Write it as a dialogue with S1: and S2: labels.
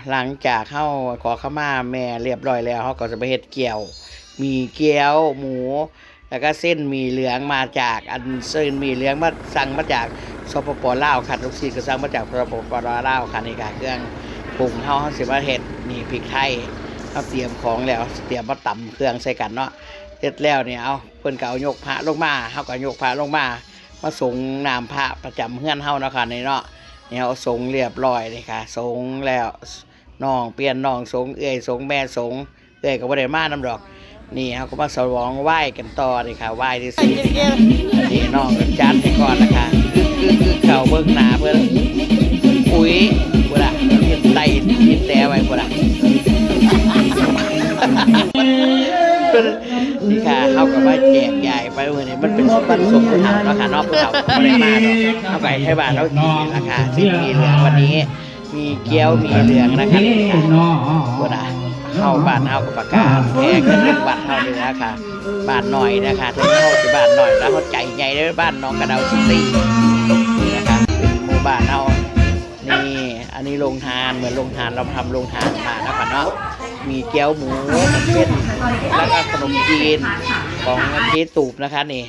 S1: หลังจากเข้าขอขมาแม่เรียบร้อยแล้วเขาก็จะไปเฮ็ดเกี๊ยวมีเกี๊ยวหมูแล้วก็เส้นหมี่เหลืองมาจากเส้นหมี่เหลืองมาสั่งมาจากสปปลาวค่ะลูกศิษย์ก็สั่งมาจากสปปลาวค่ะนี่ค่ะเครื่องปรุงเฮาสิมาเฮ็ดนี่พริกไทยเฮาเตรียมของแล้วเตรียมมาตำเครื่องใส่กันเนาะเสร็จแล้วเนี่ยเพิ่นก็เอายกพระลงมาเฮาก็ยกพระลงมาส่งน้ำพระประจำเฮือนเฮาเนาะค่ะนี่เนาะเนี่ยเอาส่งเรียบร้อยนี่ค่ะส่งแล้วน้องเปลี่ยนน้องส่งเอื้อยส่งแม่ส่งเอื้อยก็บ่ได้มานำดอกนี่เฮาก็มาฉลองไหว้กันต่อนี่ค่ะไหว้ที่ซื่อนี่น้องจัดให้ก่อนนะคะคือเข้าเบิ่งหน้าเพิ่นปุ๋ยพุ่นน่ะเฮ็ดไต้เฮ็ดแต่ไว้พุ่นน่ะนี่ค่ะเฮาก็มาแจกจ่ายไปมื้อนี้มันเป็นวันสงกรานต์เนาะค่ะเนาะผู้เฒ่าบ่ได้มาเนาะเฮาก็ให้บ้านเรากินนะคะสิ่งมีเหลืองวันนี้มีเกี๊ยวมีเหลืองนะคะนี่ค่ะพุ่นน่ะเฮาบ้านเฮาก็ประกาศแพ้กันเรื่องบ้านเฮาเลยนะคะบ้านหน่อยนะคะถึงเฮาสิบ้านหน่อยแล้วเฮาใจใหญ่เด้อบ้านน้องกระเดาซิตี้นี่นะคะเป็นหมู่บ้านเฮานี่อันนี้โรงทานเหมือนโรงทานเราทำโรงทานมาแล้วค่ะเนาะมีเกี๊ยวหมูเส้นแล้วก็ขนมจีนของเจ๊ตูบนะคะนี่